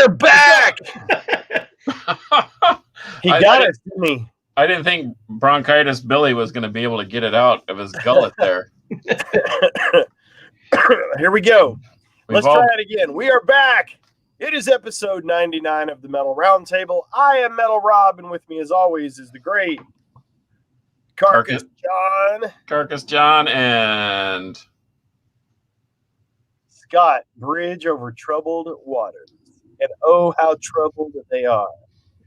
We're back. He got it, didn't he? I didn't think Bronchitis Billy was going to be able to get it out of his gullet there. Here we go. Let's try it again. We are back. It is episode 99 of the Metal Roundtable. I am Metal Rob, and with me, as always, is the great Carcass John and Scott. Bridge over troubled waters. And oh, how troubled they are.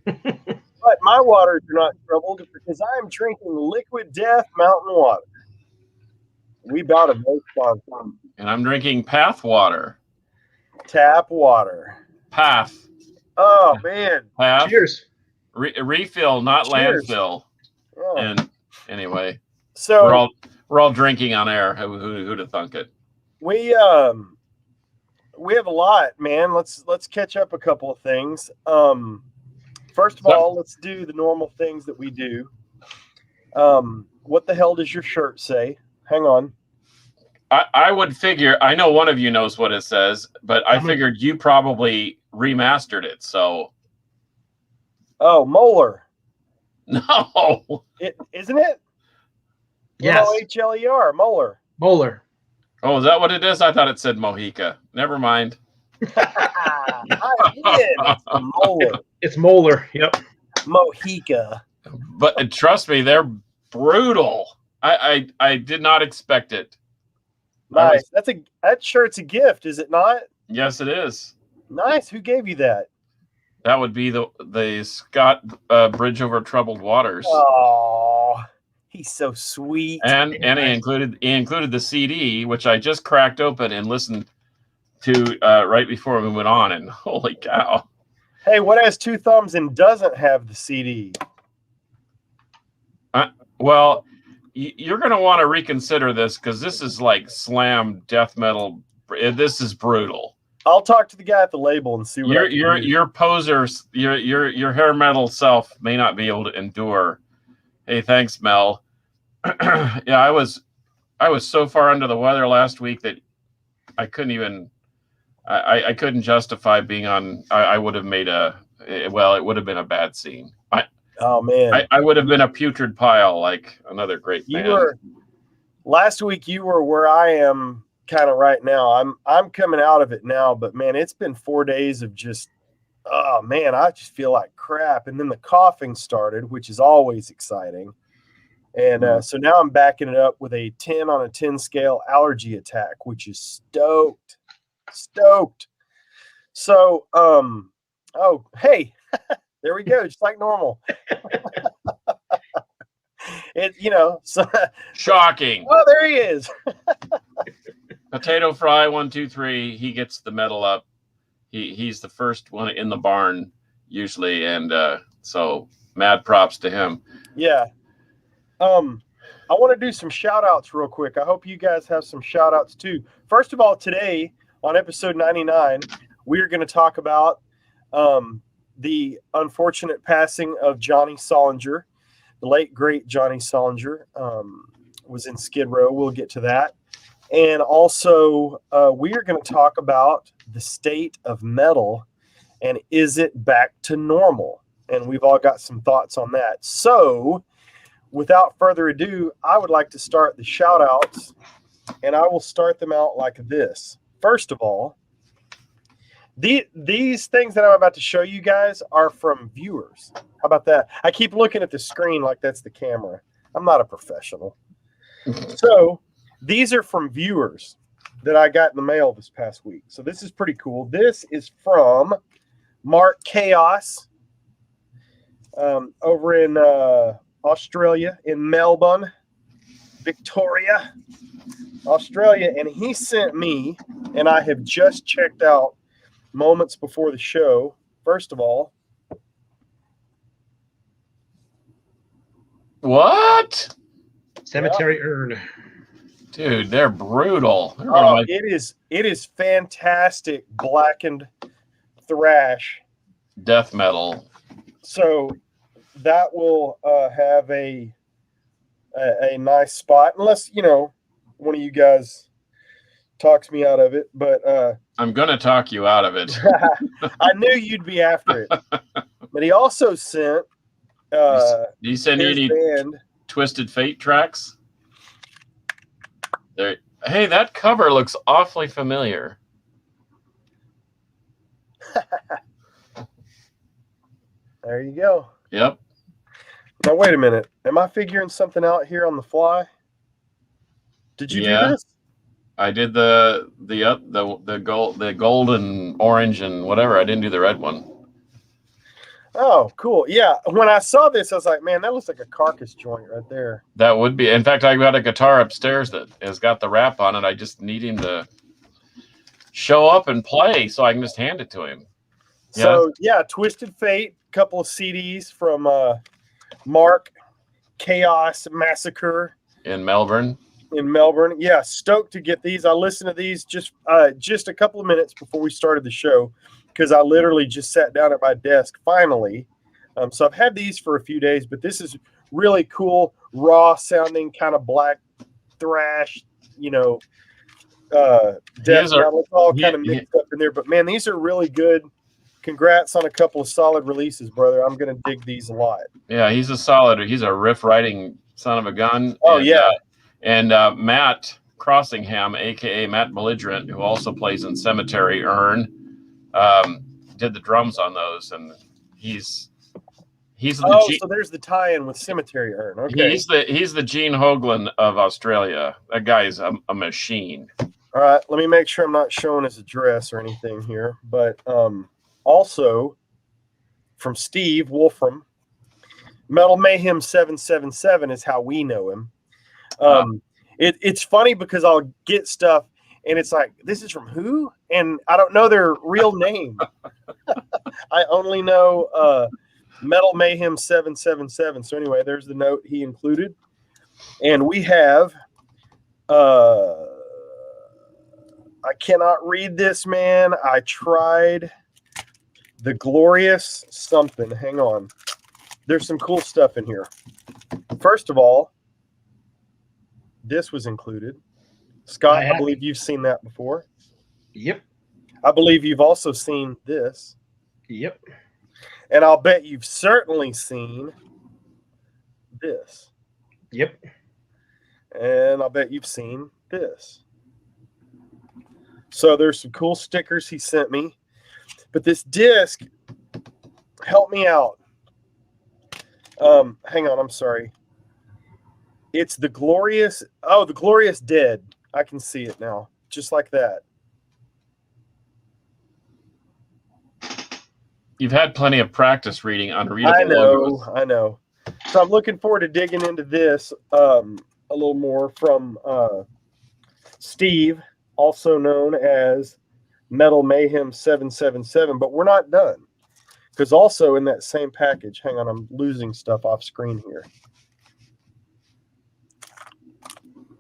But my waters are not troubled because I am drinking Liquid Death mountain water. We bought a most fun. And I'm drinking Path water. Tap water. Path. Oh, man. Path. Cheers. Refill, not Cheers. landfill. Oh. And anyway, so we're all drinking on air. Who'd have thunk it? We have a lot, man. Let's catch up a couple of things. First of all, let's do the normal things that we do. What the hell does your shirt say? Hang on. I would figure, I know one of you knows what it says, but I figured you probably remastered it, so. Oh, Molar. No. Isn't it? Yes. M-O-H-L-E-R, Molar. Molar. Oh, is that what it is? I thought it said Mohica. Never mind. I did. It's Molar. It's Molar. Yep. Mohica. But trust me, they're brutal. I did not expect it. Nice. That shirt's a gift, is it not? Yes, it is. Nice. Who gave you that? That would be the Scott Bridge Over Troubled Waters. Oh, he's so sweet. And he included the CD, which I just cracked open and listened to right before we went on, and holy cow. Hey, what has two thumbs and doesn't have the CD? Well, you're going to want to reconsider this because this is like slam death metal. This is brutal. I'll talk to the guy at the label and see what your posers, your hair metal self may not be able to endure. Hey, thanks, Mel. Yeah, I was so far under the weather last week that I couldn't even. I couldn't justify being on. I would have made it would have been a bad scene. Oh man, I would have been a putrid pile like another great band. Last week you were where I am kind of right now. I'm coming out of it now, but man, it's been 4 days of just, oh man, I just feel like crap. And then the coughing started, which is always exciting. And so now I'm backing it up with a 10 on a 10 scale allergy attack, which is stoked. So, oh, hey, there we go. Just like normal. So shocking. Oh, there he is. Potato Fry 1 2 3. He gets the medal up. He's the first one in the barn usually, and so mad props to him. Yeah. I want to do some shout outs real quick. I hope you guys have some shout outs too. First of all, today on episode 99, we are going to talk about the unfortunate passing of Johnny Solinger. The late, great Johnny Solinger was in Skid Row. We'll get to that. And also, we are going to talk about the state of metal and is it back to normal? And we've all got some thoughts on that. So, without further ado, I would like to start the shout-outs, and I will start them out like this. First of all, these things that I'm about to show you guys are from viewers. How about that? I keep looking at the screen like that's the camera. I'm not a professional. So these are from viewers that I got in the mail this past week. So this is pretty cool. This is from Mark Chaos over in Australia, in Melbourne, Victoria, Australia. And he sent me, and I have just checked out moments before the show. First of all, what? Cemetery Urn. Dude, they're brutal. It is fantastic blackened thrash. Death metal. So that will have a nice spot, unless one of you guys talks me out of it, but I'm going to talk you out of it. I knew you'd be after it. But he also sent Do you send his any band. Twisted Fate tracks? There. Hey, that cover looks awfully familiar. There you go. Yep. Now wait a minute. Am I figuring something out here on the fly? Did you do this? I did the gold and orange and whatever. I didn't do the red one. Oh, cool. Yeah. When I saw this, I was like, man, that looks like a Carcass joint right there. That would be. In fact, I got a guitar upstairs that has got the wrap on it. I just need him to show up and play so I can just hand it to him. So, yeah, Twisted Fate, couple of CDs from Mark Chaos Massacre in Melbourne. Yeah, stoked to get these. I listened to these just a couple of minutes before we started the show because I literally just sat down at my desk finally. So I've had these for a few days, but this is really cool, raw sounding, kind of black thrash, death metal. It's all kind of mixed up in there. But man, these are really good. Congrats on a couple of solid releases, brother. I'm going to dig these a lot. Yeah, he's a riff writing son of a gun. Oh, yeah. And Matt Crossingham, a.k.a. Matt Belligerent, who also plays in Cemetery Urn, did the drums on those. And he's so there's the tie-in with Cemetery Urn. Okay. He's the Gene Hoglan of Australia. That guy's a machine. All right. Let me make sure I'm not showing his address or anything here. But also from Steve Wolfram, Metal Mayhem 777 is how we know him. It's funny because I'll get stuff and it's like, this is from who? And I don't know their real name. I only know Metal Mayhem 777. So anyway, there's the note he included. And we have I cannot read this, man. I tried. The Glorious something. Hang on. There's some cool stuff in here. First of all, this was included. Scott, I believe you've seen that before. Yep. I believe you've also seen this. Yep. And I'll bet you've certainly seen this. Yep. And I'll bet you've seen this. So there's some cool stickers he sent me. But this disc helped me out. Hang on, I'm sorry. It's the Glorious Dead. I can see it now. Just like that. You've had plenty of practice reading unreadable logos. I know. So I'm looking forward to digging into this a little more from Steve, also known as Metal Mayhem 777. But we're not done. Because also in that same package, hang on, I'm losing stuff off screen here.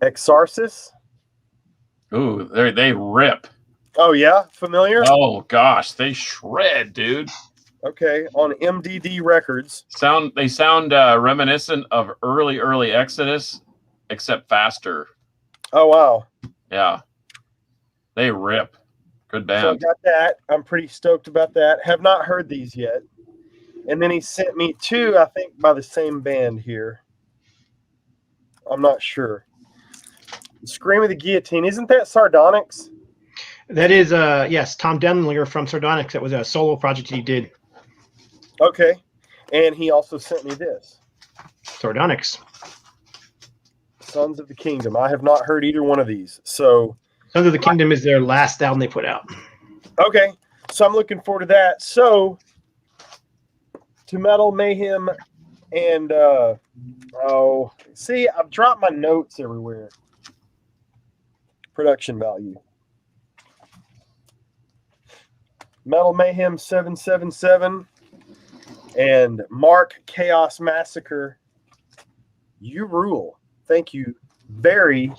Exarsis. Ooh, they rip. Oh, yeah? Familiar? Oh, gosh. They shred, dude. Okay. On MDD Records. They sound reminiscent of early Exodus, except faster. Oh, wow. Yeah. They rip. Good band. So I got that. I'm pretty stoked about that. Have not heard these yet. And then he sent me two, I think, by the same band here. I'm not sure. Scream of the Guillotine. Isn't that Sardonyx? That is, yes, Tom Denlinger from Sardonyx. That was a solo project he did. Okay. And he also sent me this. Sardonyx. Sons of the Kingdom. I have not heard either one of these. So Sons of the Kingdom is their last album they put out. Okay. So I'm looking forward to that. So to Metal Mayhem and see, I've dropped my notes everywhere. Production value. Metal Mayhem 777 and Mark Chaos Massacre. You rule. Thank you very,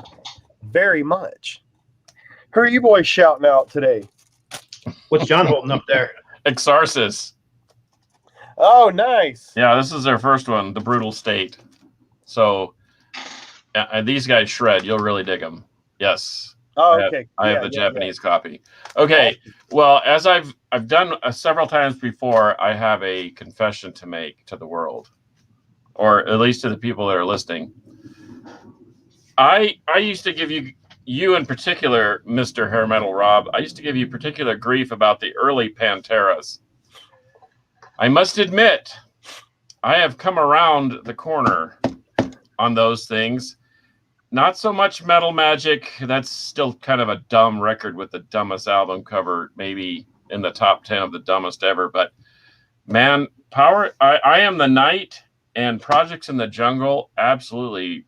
very much. Who are you boys shouting out today? What's John holding up there? Exarsis. Oh, nice. Yeah, this is their first one, The Brutal State. So these guys shred. You'll really dig them. Yes. Oh, okay. I have the Japanese copy. Okay. Well, as I've done several times before, I have a confession to make to the world, or at least to the people that are listening. I used to give you in particular, Mr. Hair Metal Rob, I used to give you particular grief about the early Panteras. I must admit, I have come around the corner on those things. Not so much Metal Magic. That's still kind of a dumb record with the dumbest album cover, maybe in the top 10 of the dumbest ever. But man, I Am the Night and Projects in the Jungle, absolutely,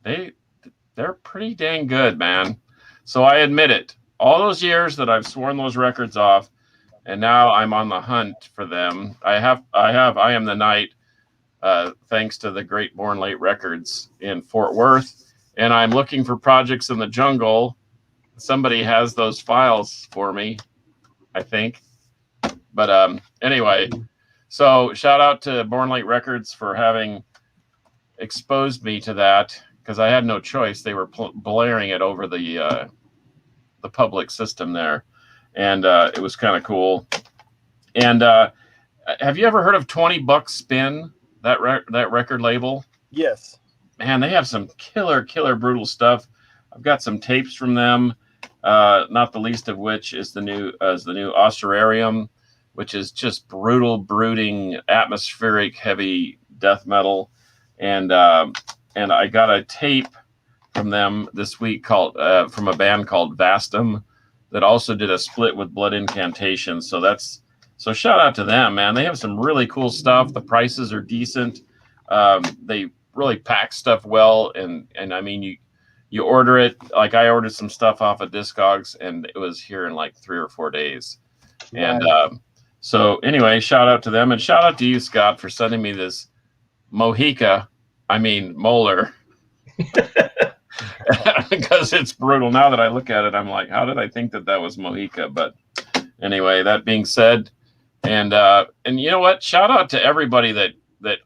they're pretty dang good, man. So I admit it. All those years that I've sworn those records off, and now I'm on the hunt for them. I have I Am the Night, thanks to the Great Born Late Records in Fort Worth. And I'm looking for Projects in the Jungle. Somebody has those files for me, I think. But anyway, so shout out to Born Late Records for having exposed me to that, because I had no choice. They were blaring it over the public system there, and it was kind of cool. And have you ever heard of 20 Bucks Spin, that record label? Yes. Man, they have some killer brutal stuff. I've got some tapes from them, not the least of which is the new Osterarium, which is just brutal, brooding, atmospheric, heavy death metal. And I got a tape from them this week called from a band called Vastum that also did a split with Blood Incantation. So shout out to them, man. They have some really cool stuff. The prices are decent. They really pack stuff well, and I mean, you order it, like I ordered some stuff off of Discogs, and it was here in like 3 or 4 days. Right. And so anyway, shout out to them, and shout out to you, Scott, for sending me this Molar, because it's brutal. Now that I look at it, I'm like, how did I think that was Mohica? But anyway, that being said, and you know what? Shout out to everybody that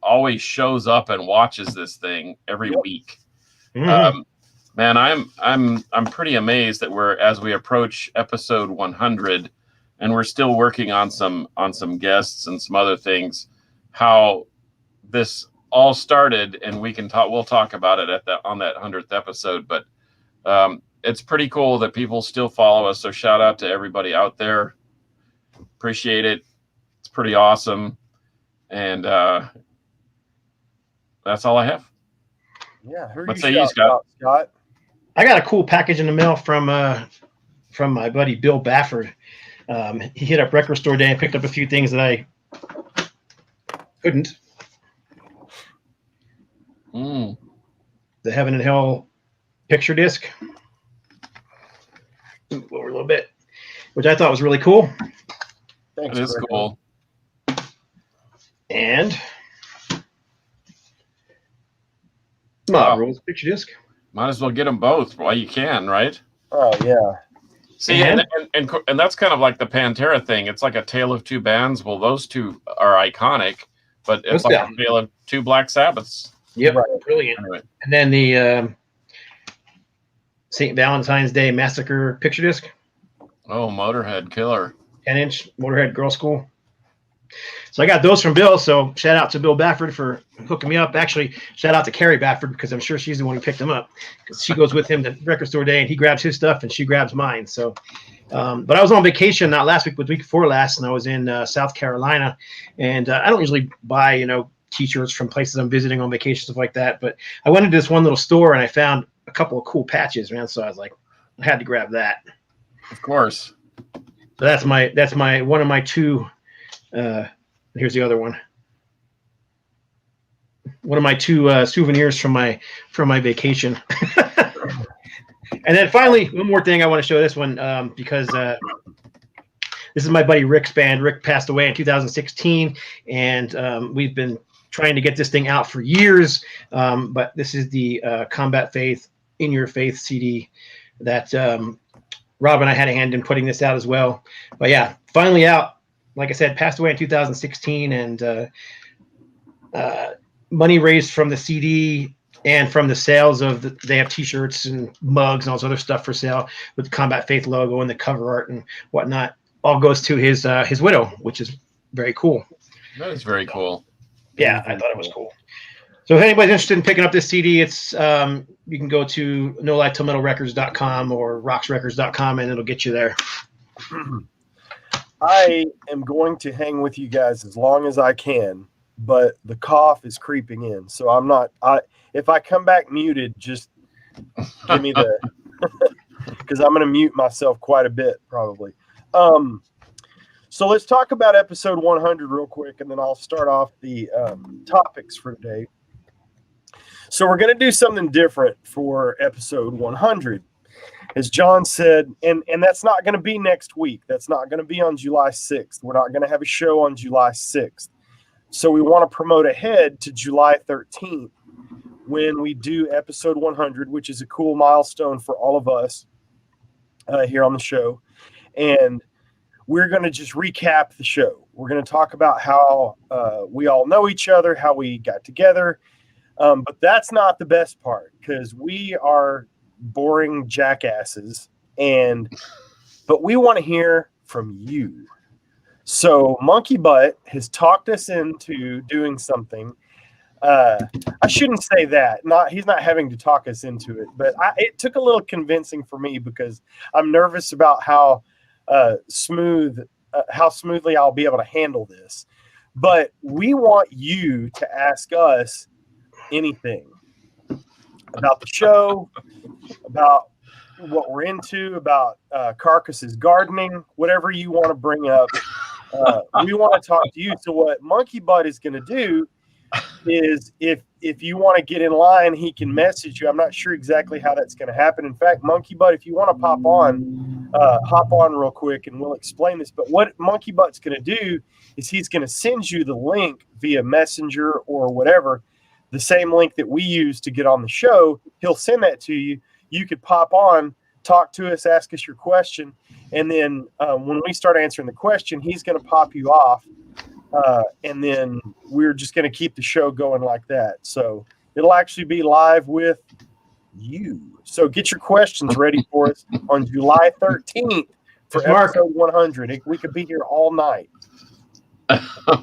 always shows up and watches this thing every week. Mm-hmm. Man, I'm pretty amazed that as we approach episode 100, and we're still working on some guests and some other things, how this all started, and we'll talk about it on that 100th episode. But it's pretty cool that people still follow us. So shout out to everybody out there. Appreciate it. It's pretty awesome. And that's all I have. Yeah. What say you, Scott? I got a cool package in the mail from my buddy Bill Bafford. He hit up Record Store Day and picked up a few things that I couldn't. The Heaven and Hell picture disc. Move over a little bit, which I thought was really cool. Thanks. It is cool. And Mob Rules picture disc. Might as well get them both while you can, right? Oh yeah. See, and that's kind of like the Pantera thing. It's like a tale of two bands. Well, those two are iconic, but it's like a tale of two Black Sabbaths. Yep, right. Brilliant. Anyway. And then the St. Valentine's Day Massacre picture disc. Oh, Motorhead killer. 10-inch Motorhead Girl School. So I got those from Bill. So shout out to Bill Bafford for hooking me up. Actually, shout out to Carrie Bafford, because I'm sure she's the one who picked him up, because she goes with him to Record Store Day and he grabs his stuff and she grabs mine. So, but I was on vacation, not last week, but the week before last, and I was in South Carolina, and I don't usually buy, T-shirts from places I'm visiting on vacation, stuff like that. But I went into this one little store and I found a couple of cool patches, man. So I was like, I had to grab that. Of course. So that's my one of my two. Here's the other one. One of my two souvenirs from my vacation. And then finally, one more thing I want to show this one, because this is my buddy Rick's band. Rick passed away in 2016, and we've been trying to get this thing out for years. But this is the Combat Faith In Your Faith CD that Rob and I had a hand in putting this out as well. But yeah, finally out. Like I said, passed away in 2016, and money raised from the CD And from the sales of they have T-shirts and mugs and all this other stuff for sale with the Combat Faith logo and the cover art and whatnot. All goes to his widow, which is very cool. That is very cool. Yeah, I thought it was cool. So if anybody's interested in picking up this CD, it's you can go to nolietilmetalrecords.com or roxrecords.com and it'll get you there. I am going to hang with you guys as long as I can, but the cough is creeping in. So I'm not if I come back muted, just give me the because I'm going to mute myself quite a bit probably. So let's talk about episode 100 real quick, and then I'll start off the topics for today. So we're going to do something different for episode 100. As John said, and that's not going to be next week. That's not going to be on July 6th. We're not going to have a show on July 6th. So we want to promote ahead to July 13th when we do episode 100, which is a cool milestone for all of us here on the show. And we're going to just recap the show. We're going to talk about how we all know each other, how we got together. But that's not the best part because we are boring jackasses, but we want to hear from you. So Monkey Butt has talked us into doing something. I shouldn't say that. He's not having to talk us into it, but it took a little convincing for me because I'm nervous about how smoothly I'll be able to handle this. But we want you to ask us anything about the show, about what we're into, about Carcass's gardening, whatever you want to bring up. We want to talk to you. So what Monkey Butt is going to do is if you want to get in line, he can message you. I'm not sure exactly how that's going to happen. In fact, Monkey Butt, if you want to hop on real quick and we'll explain this. But what Monkey Butt's going to do is he's going to send you the link via Messenger or whatever, the same link that we use to get on the show. He'll send that to you. You could pop on, talk to us, ask us your question. And then when we start answering the question, he's going to pop you off. And then we're just going to keep the show going like that. So it'll actually be live with you. So get your questions ready for us on July 13th for episode 100. We could be here all night. Tell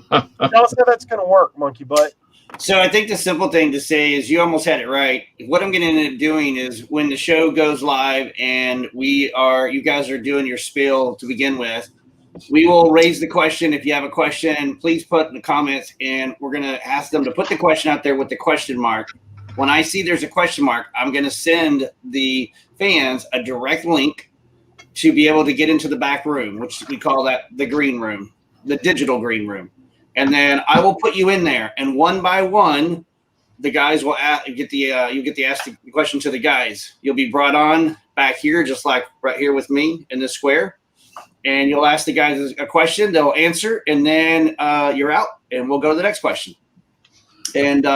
us how that's going to work, Monkey Butt. So I think the simple thing to say is you almost had it right. What I'm going to end up doing is when the show goes live and you guys are doing your spiel to begin with, we will raise the question. If you have a question, please put in the comments, and we're going to ask them to put the question out there with the question mark. When I see there's a question mark, I'm going to send the fans a direct link to be able to get into the back room, which we call that the green room, the digital green room. And then I will put you in there, and one by one, the guys will you get the ask the question to the guys. You'll be brought on back here, just like right here with me in this square, and you'll ask the guys a question. They'll answer, and then you're out, and we'll go to the next question. And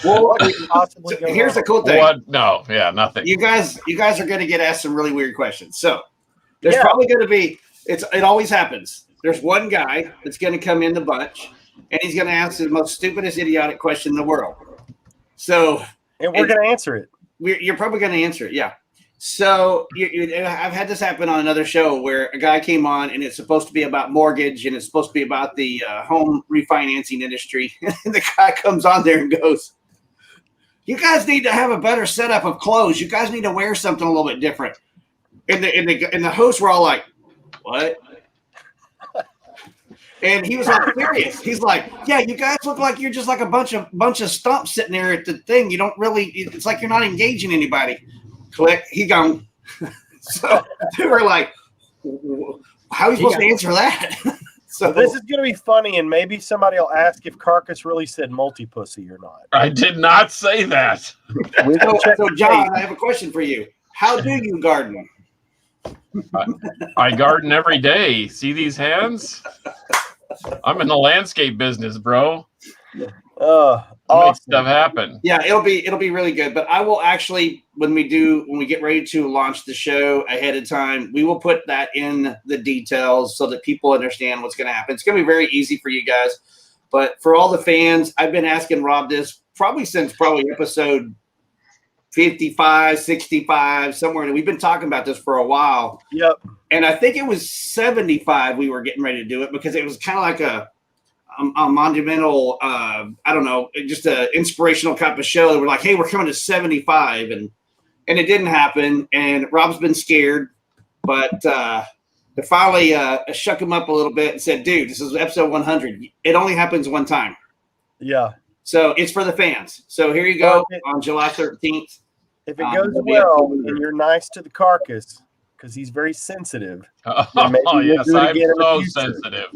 here's the cool thing. What? No, yeah, nothing. You guys are going to get asked some really weird questions. So there's probably going to be. It always happens. There's one guy that's going to come in the bunch, and he's going to ask the most stupidest, idiotic question in the world. So, and we're going to answer it. You're probably going to answer it, yeah. So I've had this happen on another show where a guy came on, and it's supposed to be about mortgage, and it's supposed to be about the home refinancing industry. And the guy comes on there and goes, "You guys need to have a better setup of clothes. You guys need to wear something a little bit different." And the hosts were all like, "What?" And he was like serious. He's like, "Yeah, you guys look like you're just like a bunch of stumps sitting there at the thing. You don't really. It's like you're not engaging anybody." Click. He gone. So they were like, "How are you supposed to answer that?" So this is going to be funny, and maybe somebody will ask if Carcass really said multi-pussy or not. I did not say that. So John, I have a question for you. How do you garden? I garden every day. See these hands? I'm in the landscape business, bro. Awesome. Make stuff happen. Yeah, it'll be really good. But I will actually, when we get ready to launch the show ahead of time, we will put that in the details so that people understand what's going to happen. It's going to be very easy for you guys. But for all the fans, I've been asking Rob this probably since episode 55, 65, somewhere. We've been talking about this for a while. Yep. And I think it was 75 we were getting ready to do it because it was kind of like a monumental, I don't know, just an inspirational type of show. We're like, hey, we're coming to 75. And it didn't happen. And Rob's been scared. But they finally shook him up a little bit and said, dude, this is episode 100. It only happens one time. Yeah. So it's for the fans. So here you go on July 13th. If it goes well and you're nice to the carcass, because he's very sensitive. Oh, yes, I'm so sensitive.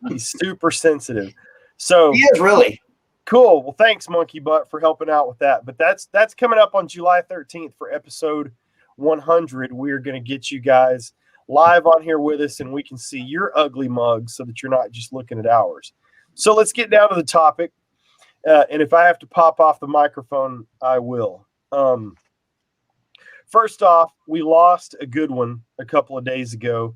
He's super sensitive. So he is really cool. Well, thanks, Monkey Butt, for helping out with that. But that's coming up on July 13th for episode 100. We're going to get you guys live on here with us, and we can see your ugly mugs so that you're not just looking at ours. So let's get down to the topic. And if I have to pop off the microphone, I will. First off, we lost a good one a couple of days ago.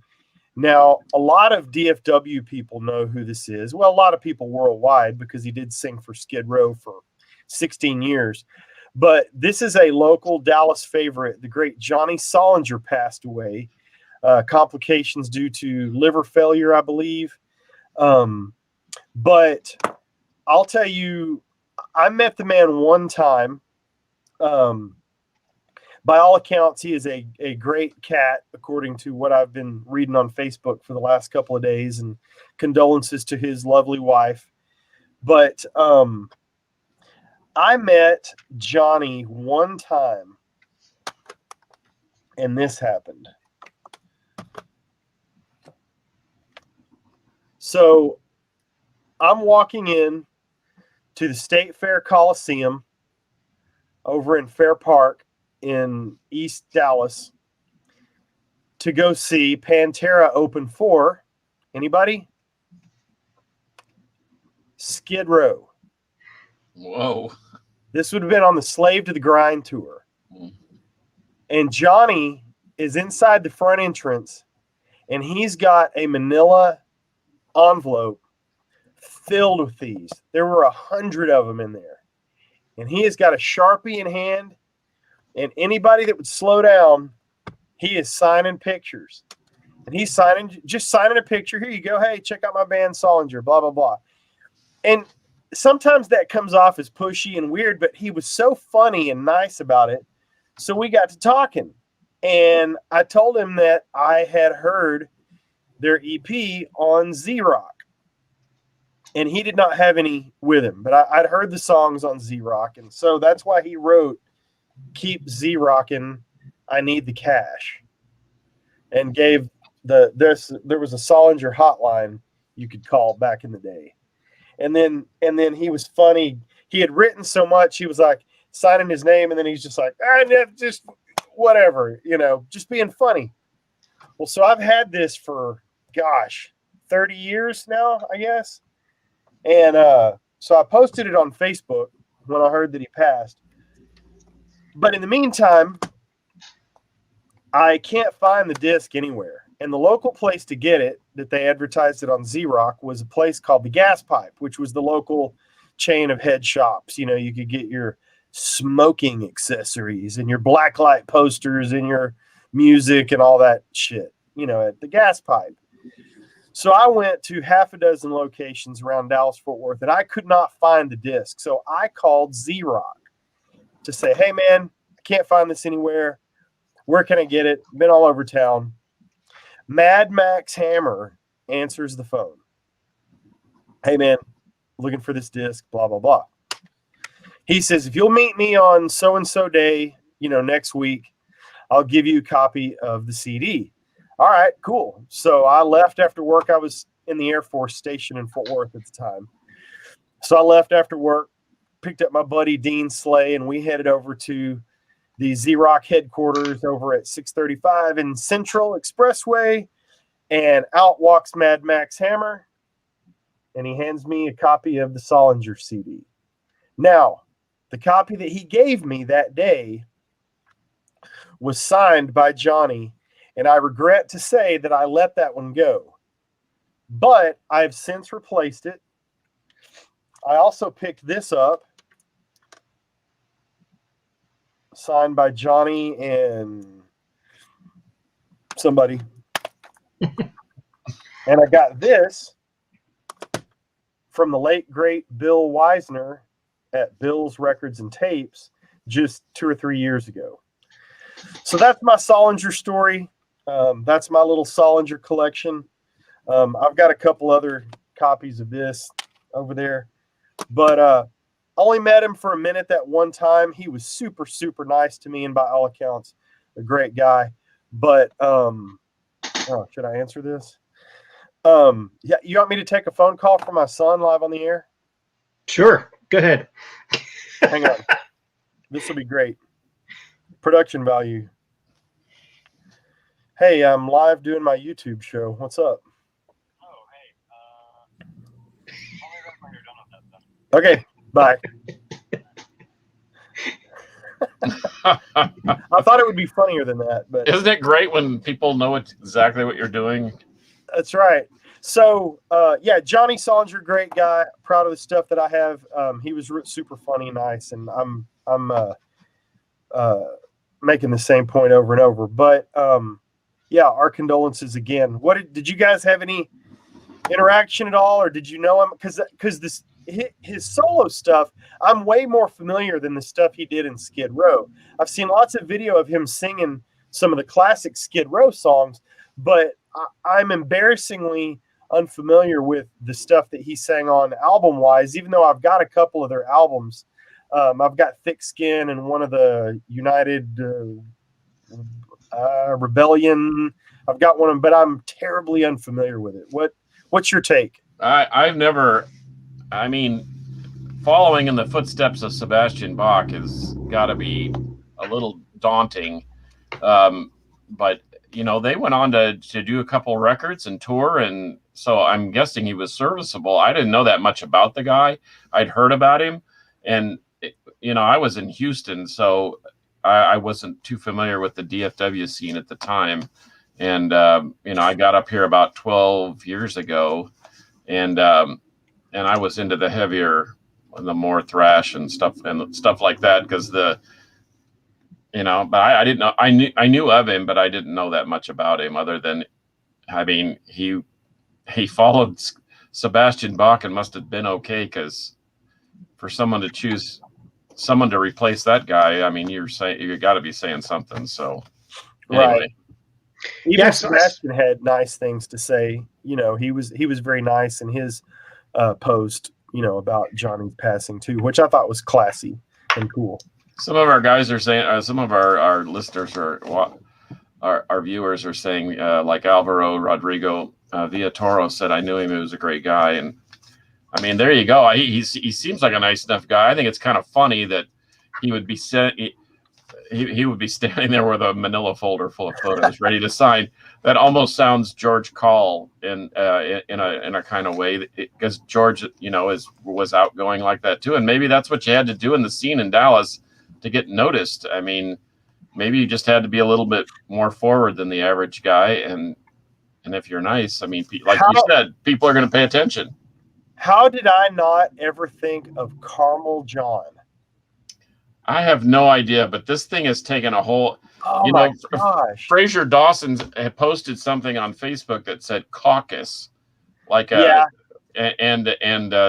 Now, a lot of DFW people know who this is. Well, a lot of people worldwide, because he did sing for Skid Row for 16 years. But this is a local Dallas favorite. The great Johnny Solinger passed away. Complications due to liver failure, I believe. But I'll tell you, I met the man one time. By all accounts, he is a great cat, according to what I've been reading on Facebook for the last couple of days, and condolences to his lovely wife. But I met Johnny one time, and this happened. So I'm walking in to the State Fair Coliseum over in Fair Park in East Dallas to go see Pantera open for anybody? Skid Row. Whoa. This would have been on the Slave to the Grind tour. And Johnny is inside the front entrance, and he's got a manila envelope filled with these. There were 100 of them in there. And he has got a Sharpie in hand, and anybody that would slow down, he is signing pictures. And he's just signing a picture. Here you go. Hey, check out my band Solinger, blah, blah, blah. And sometimes that comes off as pushy and weird, but he was so funny and nice about it. So we got to talking. And I told him that I had heard their EP on Z-Rock. And he did not have any with him, but I'd heard the songs on Z-Rock. And so that's why he wrote, "Keep Z-Rockin', I need the cash." And gave there was a Solinger hotline you could call back in the day. And then he was funny. He had written so much, he was like signing his name, and then he's just like, just whatever, just being funny. Well, so I've had this for 30 years now, I guess. And so I posted it on Facebook when I heard that he passed. But in the meantime, I can't find the disc anywhere. And the local place to get it, that they advertised it on Z-Rock, was a place called the Gas Pipe, which was the local chain of head shops. You could get your smoking accessories and your blacklight posters and your music and all that shit, at the Gas Pipe. So I went to half a dozen locations around Dallas-Fort Worth, and I could not find the disc. So I called Z-Rock to say, hey, man, I can't find this anywhere. Where can I get it? Been all over town. Mad Max Hammer answers the phone. Hey, man, looking for this disc, blah, blah, blah. He says, if you'll meet me on so-and-so day, next week, I'll give you a copy of the CD. All right, cool. So I left after work. I was in the Air Force station in Fort Worth at the time. So I left after work, picked up my buddy Dean Slay, and we headed over to the Z-Rock headquarters over at 635 in Central Expressway. And out walks Mad Max Hammer, and he hands me a copy of the Solinger CD. Now, the copy that he gave me that day was signed by Johnny. And I regret to say that I let that one go. But I've since replaced it. I also picked this up signed by Johnny and somebody. And I got this from the late, great Bill Weisner at Bill's Records and Tapes just 2 or 3 years ago. So that's my Solinger story. That's my little Solinger collection. I've got a couple other copies of this over there. But I only met him for a minute that one time. He was super, super nice to me and by all accounts, a great guy. But should I answer this? Yeah, you want me to take a phone call from my son live on the air? Sure. Go ahead. Hang on. This will be great. Production value. Hey, I'm live doing my YouTube show. What's up? Oh, hey. Call me back when you're done with that stuff. Okay, bye. I thought it would be funnier than that, but Isn't it great when people know exactly what you're doing? that's right. So, yeah, Johnny Solinger, great guy. Proud of the stuff that I have. He was super funny and nice, and I'm making the same point over and over. But yeah, our condolences again. What did you guys have any interaction at all, or did you know him? Because this his solo stuff, I'm way more familiar than the stuff he did in Skid Row. I've seen lots of video of him singing some of the classic Skid Row songs, but I'm embarrassingly unfamiliar with the stuff that he sang on album-wise, even though I've got a couple of their albums. I've got Thick Skin and one of the United Rebellion. I've got one of them, but I'm terribly unfamiliar with it. What's your take? I've never, I mean, following in the footsteps of Sebastian Bach has got to be a little daunting. But, you know, they went on to do a couple records and tour, and so I'm guessing he was serviceable. I didn't know that much about the guy. I'd heard about him, and, you know, I was in Houston, so I wasn't too familiar with the DFW scene at the time. And, you know, I got up here about 12 years ago, and I was into the heavier, the more thrash and stuff like that, because you know, but I didn't know. I knew of him, but I didn't know that much about him, other than, I mean, he followed Sebastian Bach and must have been okay, because for someone to choose someone to replace that guy, I mean, you got to be saying something. So anyway. Right. Even Sebastian had nice things to say. You know, he was very nice in his post, you know, about Johnny's passing too, which I thought was classy and cool. Some of our guys are saying, some of our listeners our viewers are saying, like Alvaro Rodrigo Villatoro said, I knew him. He was a great guy. And I mean, there you go. He seems like a nice enough guy. I think it's kind of funny that he would be he would be standing there with a manila folder full of photos ready to sign. That almost sounds George Call in a kind of way, because George, you know, was outgoing like that too. And maybe that's what you had to do in the scene in Dallas to get noticed. I mean, maybe you just had to be a little bit more forward than the average guy. And if you're nice, I mean, like you said, people are going to pay attention. How did I not ever think of Carmel John? I have no idea, but this thing has taken a whole. Oh you my know, gosh! Fraser Dawson had posted something on Facebook that said caucus, like yeah, and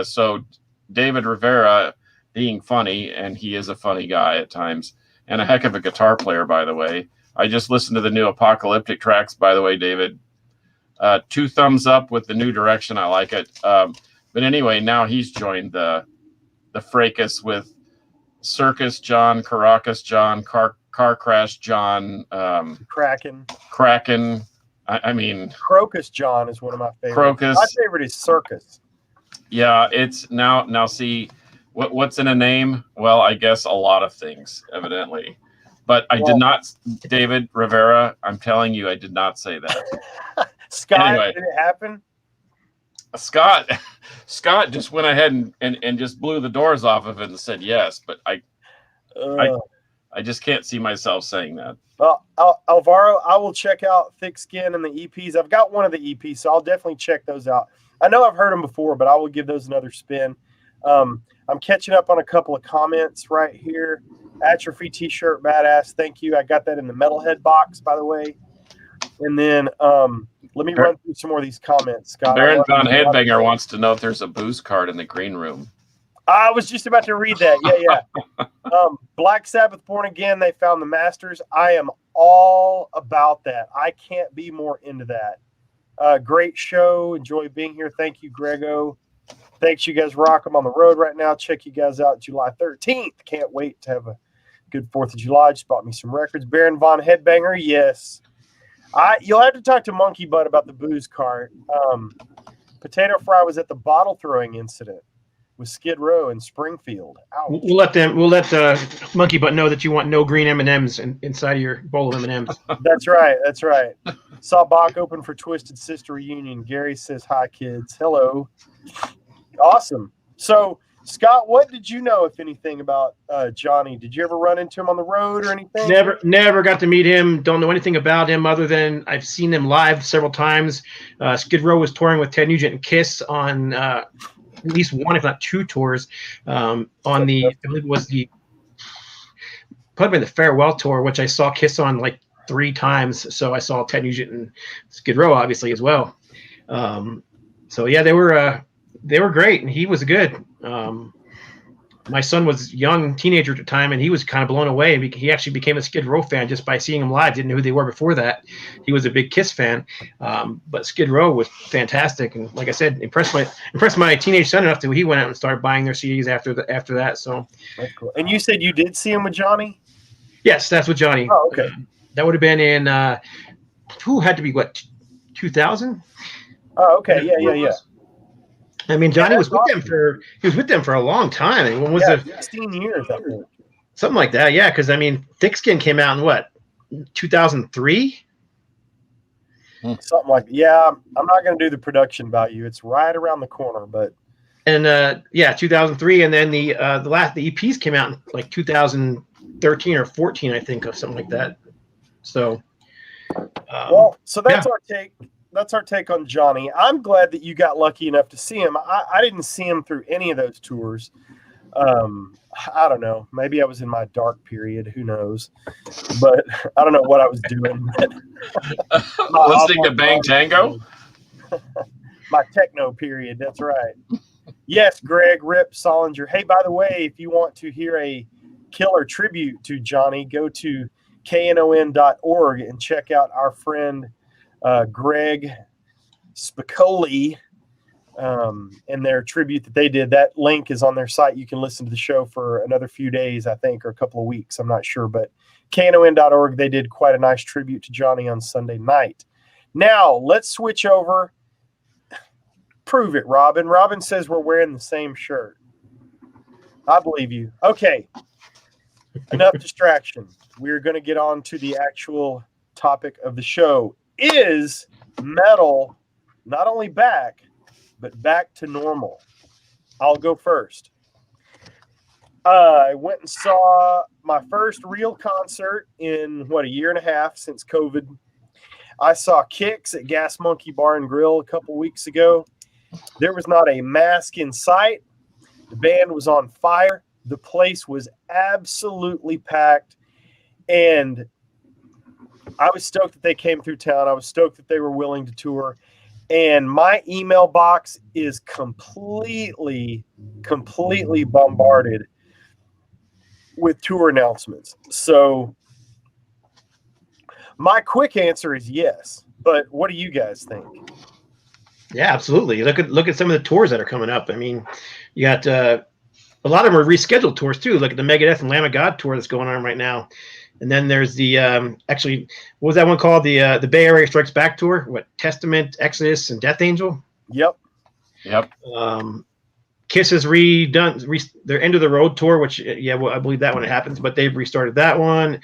so David Rivera, being funny, and he is a funny guy at times, and a heck of a guitar player, by the way. I just listened to the new Apocalyptic tracks, by the way, David. 2 thumbs up with the new direction. I like it. But anyway, now he's joined the fracas with Circus John, Caracas John, Car Crash John, Kraken. I mean, Crocus John is one of my favorites. Crocus. My favorite is Circus. Yeah, it's now see what's in a name? Well, I guess a lot of things, evidently. But I did not, David Rivera, I'm telling you, I did not say that. Scott, anyway, did it happen? Scott just went ahead and just blew the doors off of it and said yes, but I just can't see myself saying that. Well, Alvaro, I will check out Thick Skin and the EPs. I've got one of the EPs, so I'll definitely check those out. I know I've heard them before, but I will give those another spin. I'm catching up on a couple of comments right here. Atrophy T-shirt, badass. Thank you. I got that in the Metalhead box, by the way. And then let me run through some more of these comments, Scott. Baron Von Headbanger wants to know if there's a booze card in the green room. I was just about to read that. Yeah. Black Sabbath Born Again, they found the Masters. I am all about that. I can't be more into that. Great show. Enjoy being here. Thank you, Grego. Thanks, you guys rock. I'm on the road right now. Check you guys out July 13th. Can't wait to have a good 4th of July. Just bought me some records. Baron Von Headbanger, yes. You'll have to talk to Monkey Butt about the booze cart. Potato Fry was at the bottle throwing incident with Skid Row in Springfield. Ouch. We'll let Monkey Butt know that you want no green M&Ms inside of your bowl of M&Ms. That's right. Saw Bach open for Twisted Sister reunion. Gary says hi, kids. Hello. Awesome. So, Scott, what did you know, if anything, about Johnny? Did you ever run into him on the road or anything? Never got to meet him. Don't know anything about him other than I've seen him live several times. Skid Row was touring with Ted Nugent and Kiss on at least one, if not two tours. On the, I believe it was probably the Farewell tour, which I saw Kiss on like 3 times. So I saw Ted Nugent and Skid Row obviously as well. So yeah, they were great, and he was good. My son was a young teenager at the time, and he was kind of blown away. He actually became a Skid Row fan just by seeing him live. Didn't know who they were before that. He was a big Kiss fan, but Skid Row was fantastic. And like I said, impressed my teenage son enough that he went out and started buying their CDs after that. So that's cool. And you said you did see him with Johnny? Yes, that's with Johnny. Oh, okay. That would have been in who had to be what 2000? Oh, okay. Yeah. I mean, Johnny was with them for a long time. And when was it? 16 years, I think. Something like that, yeah. Because I mean, Thick Skin came out in what, 2003? Something like that. Yeah. I'm not going to do the production value. It's right around the corner, but. And 2003, and then the EPs came out in like 2013 or 14, I think, or something like that. So. So that's our take. That's our take on Johnny. I'm glad that you got lucky enough to see him. I didn't see him through any of those tours. I don't know. Maybe I was in my dark period. Who knows? But I don't know what I was doing. Listening to Bang Tango? My techno period. That's right. Yes, Greg, Rip, Solinger. Hey, by the way, if you want to hear a killer tribute to Johnny, go to knon.org and check out our friend Greg Spicoli and their tribute that they did. That link is on their site. You can listen to the show for another few days, I think, or a couple of weeks. I'm not sure, but knon.org, they did quite a nice tribute to Johnny on Sunday night. Now, let's switch over. Prove it, Robin. Robin says we're wearing the same shirt. I believe you. Okay. Enough distraction. We're going to get on to the actual topic of the show. Is metal not only back, but back to normal? I'll go first. I went and saw my first real concert in, a year and a half since COVID. I saw Kix at Gas Monkey Bar and Grill a couple weeks ago. There was not a mask in sight. The band was on fire. The place was absolutely packed. And I was stoked that they came through town. I was stoked that they were willing to tour. And my email box is completely bombarded with tour announcements. So my quick answer is yes. But what do you guys think? Yeah, absolutely. Look at some of the tours that are coming up. I mean, you got a lot of them are rescheduled tours too. Look at the Megadeth and Lamb of God tour that's going on right now. And then there's the actually, what was that one called? The Bay Area Strikes Back tour. What, Testament, Exodus, and Death Angel? Yep. Kiss has redone their End of the Road tour, which I believe that one happens, but they've restarted that one.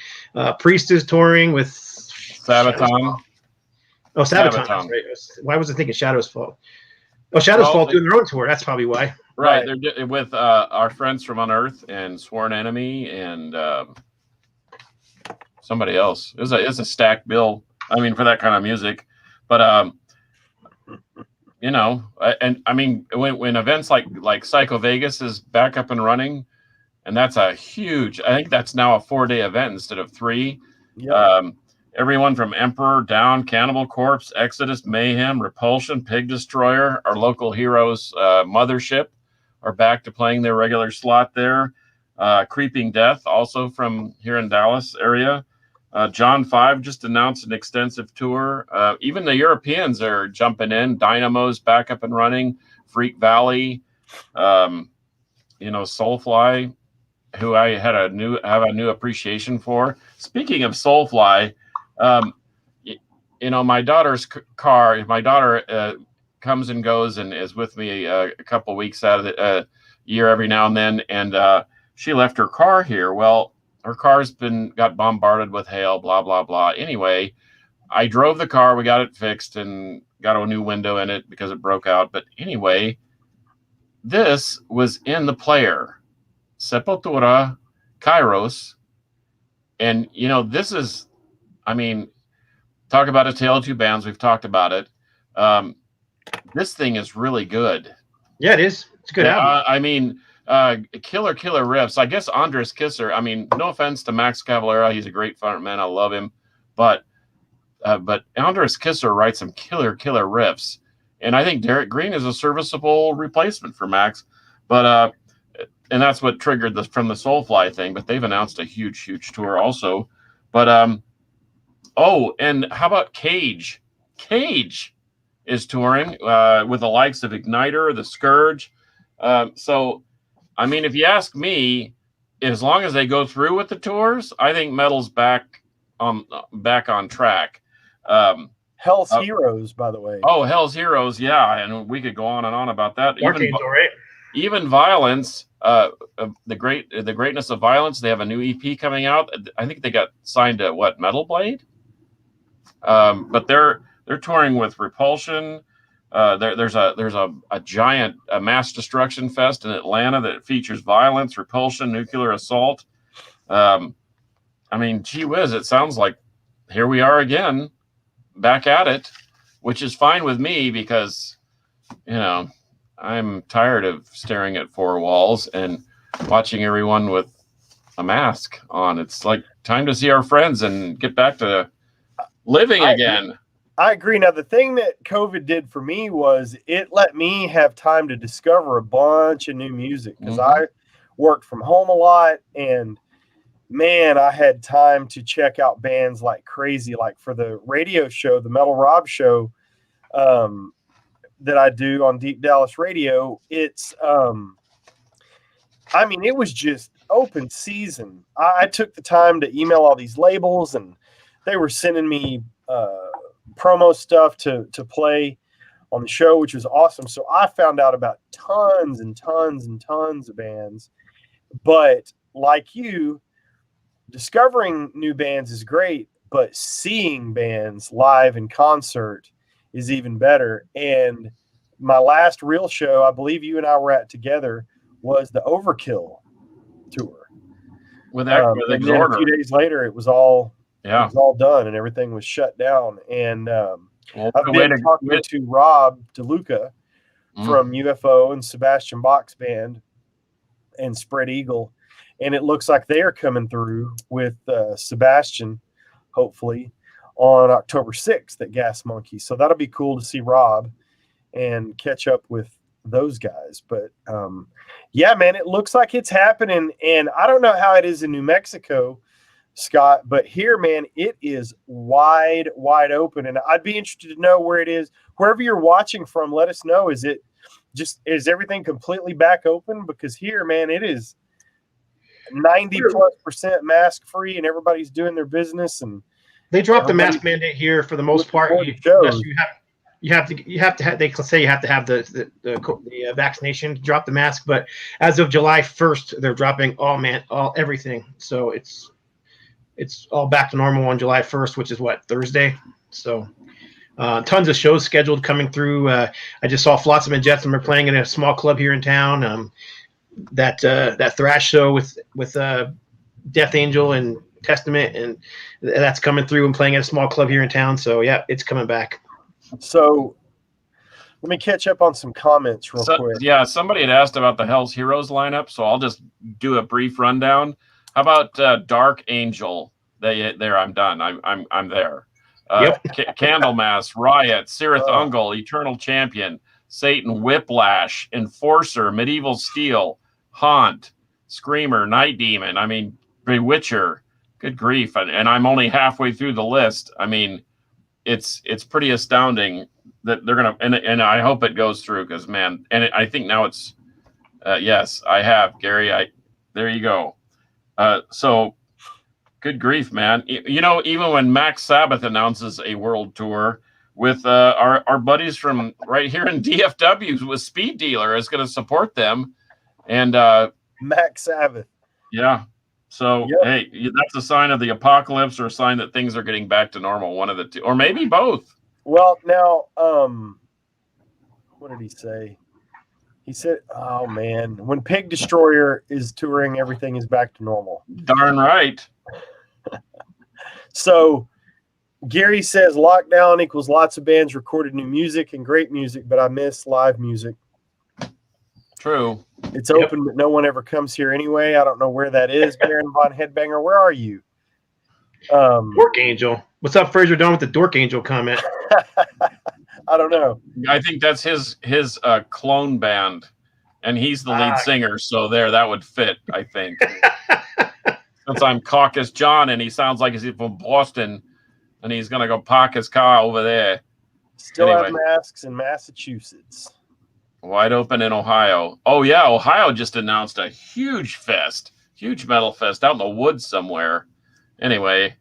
Priest is touring with Sabaton. Oh, Sabaton. Right. Why was I thinking Shadow's Fault? Oh, Shadow's Fault doing their own tour. That's probably why. Right. They're with our friends from Unearth and Sworn Enemy and somebody else. It's a stacked bill. I mean, for that kind of music, but you know, and I mean, when events like Psycho Vegas is back up and running, and that's a huge. I think that's now a 4-day event instead of 3. Yep. Everyone from Emperor down, Cannibal Corpse, Exodus, Mayhem, Repulsion, Pig Destroyer, our local heroes, Mothership, are back to playing their regular slot there. Creeping Death, also from here in Dallas area. John 5 just announced an extensive tour. Even the Europeans are jumping in. Dynamo's back up and running. Freak Valley, Soulfly, who I have a new appreciation for. Speaking of Soulfly, my daughter's car. My daughter comes and goes and is with me a couple weeks out of the year every now and then, and she left her car here. Well, her car's got bombarded with hail, blah, blah, blah. Anyway, I drove the car. We got it fixed and got a new window in it because it broke out. But anyway, this was in the player. Sepultura, Kairos. And, this is, talk about a tale of two bands. We've talked about it. This thing is really good. Yeah, it is. It's a good album. Killer riffs. I guess Andres Kisser. No offense to Max Cavalera, he's a great frontman. I love him, but Andres Kisser writes some killer riffs, and I think Derek Green is a serviceable replacement for Max. But and that's what triggered this from the Soulfly thing. But they've announced a huge tour also. But and how about Cage? Cage is touring with the likes of Igniter, the Scourge. If you ask me, as long as they go through with the tours, I think metal's back on track. Hell's Heroes, by the way. Oh, Hell's Heroes, yeah, and we could go on and on about that. Even Violence, the greatness of Violence. They have a new EP coming out. I think they got signed to Metal Blade, but they're touring with Repulsion. There's a giant mass destruction fest in Atlanta that features Violence, Repulsion, Nuclear Assault. Gee whiz, it sounds like here we are again, back at it, which is fine with me because, I'm tired of staring at four walls and watching everyone with a mask on. It's like time to see our friends and get back to living again. I agree. Now, the thing that COVID did for me was it let me have time to discover a bunch of new music because I worked from home a lot, and man, I had time to check out bands like crazy. Like for the radio show, the Metal Rob show that I do on Deep Dallas Radio, it's it was just open season. I took the time to email all these labels, and they were sending me promo stuff to play on the show, which was awesome. So I found out about tons and tons and tons of bands. But like you, discovering new bands is great, but seeing bands live in concert is even better. And my last real show, I believe you and I were at together, was the Overkill tour. With and then a few days later, it was all done and everything was shut down. And I've been talking to Rob DeLuca from UFO and Sebastian Bach's band and Spread Eagle, and it looks like they are coming through with Sebastian, hopefully, on October 6th at Gas Monkey. So that'll be cool to see Rob and catch up with those guys. But yeah, man, it looks like it's happening. And I don't know how it is in New Mexico, Scott, but here, man, it is wide open. And I'd be interested to know where it is. Wherever you're watching from, let us know. Is everything completely back open? Because here, man, it is 90+% mask free and everybody's doing their business. And they dropped the mask mandate here for the most part. You have to have, they say you have to have the vaccination to drop the mask, but as of July 1st, they're dropping everything. So it's all back to normal on July 1st, which is Thursday. So tons of shows scheduled coming through. I just saw Flotsam and Jetsam are playing in a small club here in town. That thrash show with Death Angel and Testament, and that's coming through and playing at a small club here in town. So yeah, it's coming back. So Let me catch up on some comments real quick. Yeah, somebody had asked about the Hell's Heroes lineup, so I'll just do a brief rundown. How about Dark Angel? There, I'm done. I'm there. Candlemass, Riot, Cirith Ungol, Eternal Champion, Satan, Whiplash, Enforcer, Medieval Steel, Haunt, Screamer, Night Demon. I mean, Bewitcher. Good grief! And I'm only halfway through the list. I mean, it's pretty astounding that they're gonna. And I hope it goes through because man, I think now it's. Yes, I have Gary. There you go. So. Good grief, man. You know, even when Max Sabbath announces a world tour with our buddies from right here in DFW with Speed Dealer is going to support them. And Max Sabbath. Yeah. So, hey, that's a sign of the apocalypse or a sign that things are getting back to normal. One of the two, or maybe both. Well, now, what did he say? He said, oh, man, when Pig Destroyer is touring, everything is back to normal. Darn right. So Gary says lockdown equals lots of bands recorded new music and great music, but I miss live music. True. It's open, but no one ever comes here anyway. I don't know where that is. Baron Von Headbanger, where are you? Dork Angel. What's up, Fraser Dunn with the Dork Angel comment? I don't know. I think that's his clone band, and he's the lead singer. So that would fit, I think. Since I'm Caucus John, and he sounds like he's from Boston, and he's going to go park his car over there. Still have masks in Massachusetts. Wide open in Ohio. Oh, yeah, Ohio just announced a huge metal fest out in the woods somewhere. Anyway,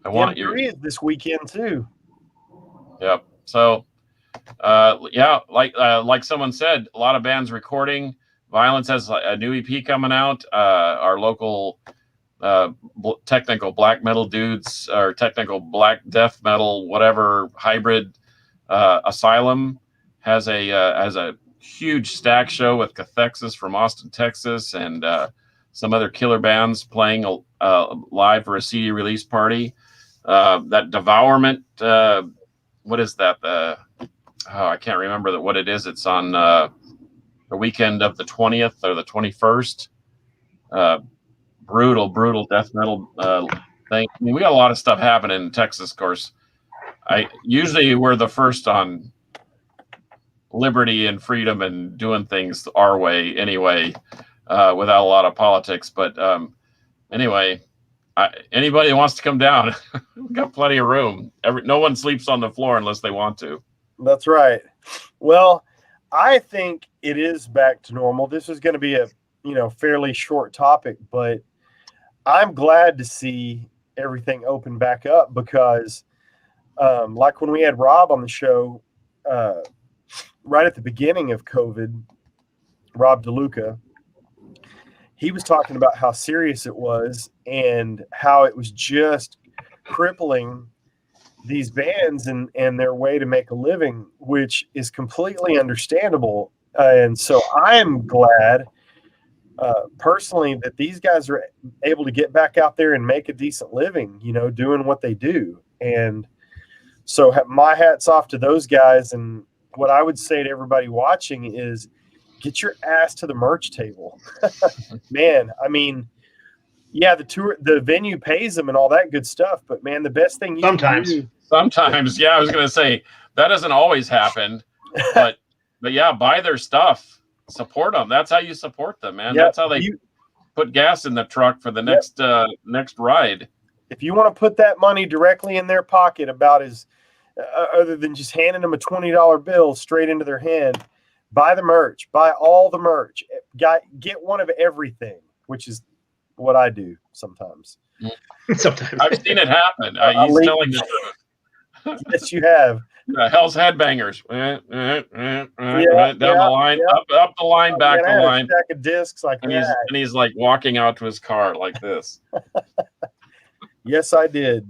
I want you. This weekend, too. Yep. So, like someone said, a lot of bands recording. Violence has a new EP coming out. Our local technical black metal dudes, or technical black death metal, whatever hybrid, Asylum has a huge stack show with Cathexis from Austin, Texas, and some other killer bands playing live for a CD release party. That Devourment, what is that? I can't remember what it is. It's on the weekend of the 20th or the 21st. Brutal death metal thing. I mean, we got a lot of stuff happening in Texas, of course. Usually we're the first on liberty and freedom and doing things our way anyway, without a lot of politics. But anyway, anybody who wants to come down, we got plenty of room. No one sleeps on the floor unless they want to. That's right. Well, I think it is back to normal. This is going to be a fairly short topic, but I'm glad to see everything open back up because like when we had Rob on the show right at the beginning of COVID, Rob DeLuca, he was talking about how serious it was and how it was just crippling these bands and their way to make a living, which is completely understandable. And so I am glad personally that these guys are able to get back out there and make a decent living, doing what they do. And so my hat's off to those guys. And what I would say to everybody watching is get your ass to the merch table. Man, I mean, yeah, the venue pays them and all that good stuff, but man, the best thing Sometimes, yeah, I was going to say that doesn't always happen, but yeah, buy their stuff, support them. That's how you support them, man. That's how they put gas in the truck for the next ride. If you want to put that money directly in their pocket, about as other than just handing them a $20 bill straight into their hand, buy the merch, buy all the merch, get one of everything, which is what I do sometimes. Sometimes I've seen it happen. He's telling the truth. Yes, you have. Hell's Headbangers. Down the line, up the line, back the line. Stack of discs like and that. He's like walking out to his car like this. Yes, I did.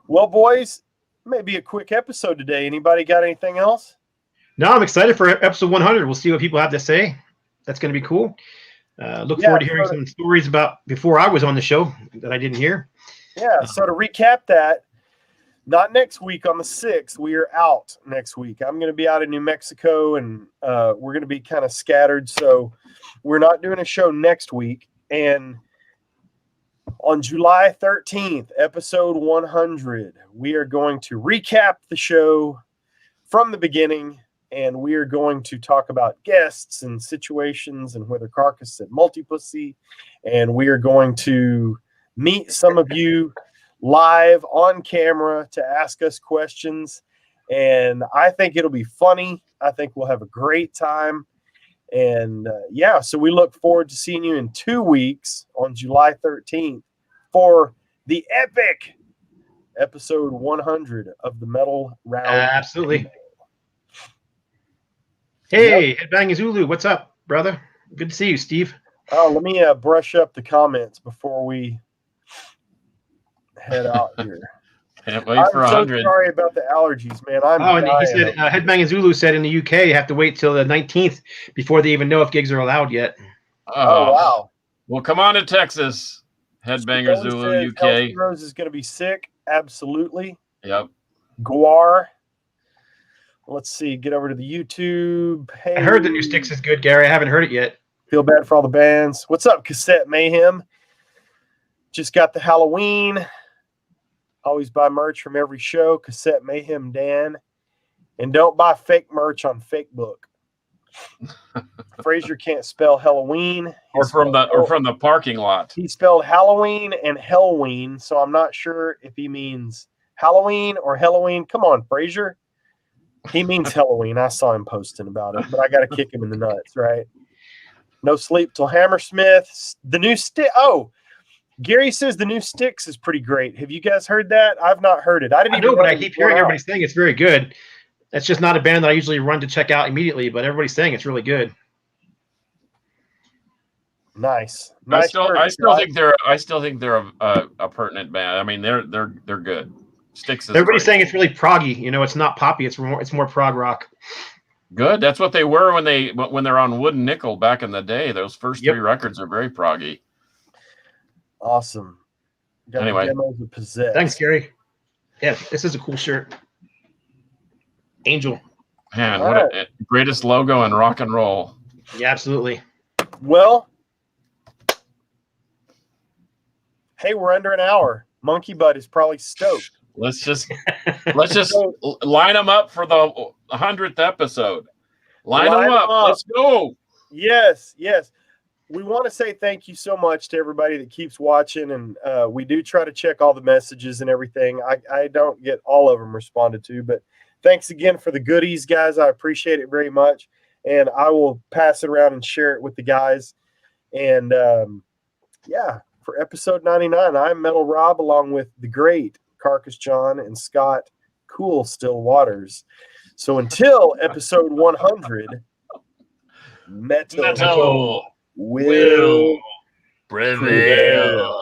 Well, boys, maybe a quick episode today. Anybody got anything else? No, I'm excited for episode 100. We'll see what people have to say. That's going to be cool. Look forward to hearing some stories about before I was on the show that I didn't hear. Yeah, so to recap that, not next week on the 6th. We are out next week. I'm going to be out in New Mexico, and we're going to be kind of scattered. So we're not doing a show next week. And on July 13th, episode 100, we are going to recap the show from the beginning, and we are going to talk about guests and situations and whether Carcass said multipussy, and we are going to meet some of you live on camera to ask us questions, and I think it'll be funny. I think we'll have a great time. And so we look forward to seeing you in 2 weeks on July 13th for the epic episode 100 of the Metal Round. Absolutely. Hey, Headbanging Zulu, what's up, brother? Good to see you, Steve. Oh, let me brush up the comments before we head out here. Can't wait for I'm so 100. sorry about the allergies, man. And he said, Headbanging Zulu said in the UK you have to wait till the 19th before they even know if gigs are allowed yet. Oh, wow. Well, come on to Texas, Headbanger Stone Zulu, says UK. Rose is going to be sick. Absolutely. Yep. Guar. Let's see. Get over to the YouTube. Hey, I heard the new Sticks is good, Gary. I haven't heard it yet. Feel bad for all the bands. What's up, Cassette Mayhem? Just got the Halloween. Always buy merch from every show. Cassette Mayhem Dan. And don't buy fake merch on Facebook. Frazier can't spell Halloween. Or from the parking lot. He spelled Halloween and Hellween, so I'm not sure if he means Halloween or Halloween. Come on, Frazier. He means Halloween. I saw him posting about it, but I got to kick him in the nuts, right? No sleep till Hammersmith. The new stick. Oh, Gary says the new Sticks is pretty great. Have you guys heard that? I've not heard it. I know, but I keep hearing everybody saying it's very good. That's just not a band that I usually run to check out immediately, but everybody's saying it's really good. Nice. I still think they're a pertinent band. I mean, they're good. Sticks is everybody's great. saying it's really proggy. You know, it's not poppy. It's more prog rock. Good. That's what they were when they're on Wood and Nickel back in the day. Those first 3 records are very proggy. Awesome. Got anyway, demos of Possessed. Thanks, Gary. Yeah, this is a cool shirt. Angel. Man, what a greatest logo in rock and roll. Yeah, absolutely. Well, hey, we're under an hour. Monkey Butt is probably stoked. Let's just line them up for the 100th episode. Line them up. Let's go. Yes. We want to say thank you so much to everybody that keeps watching, and we do try to check all the messages and everything. I don't get all of them responded to, but thanks again for the goodies, guys. I appreciate it very much, and I will pass it around and share it with the guys. And for episode 99, I'm Metal Rob, along with the great Carcass John and Scott Cool Still Waters. So until episode 100, metal will prevail.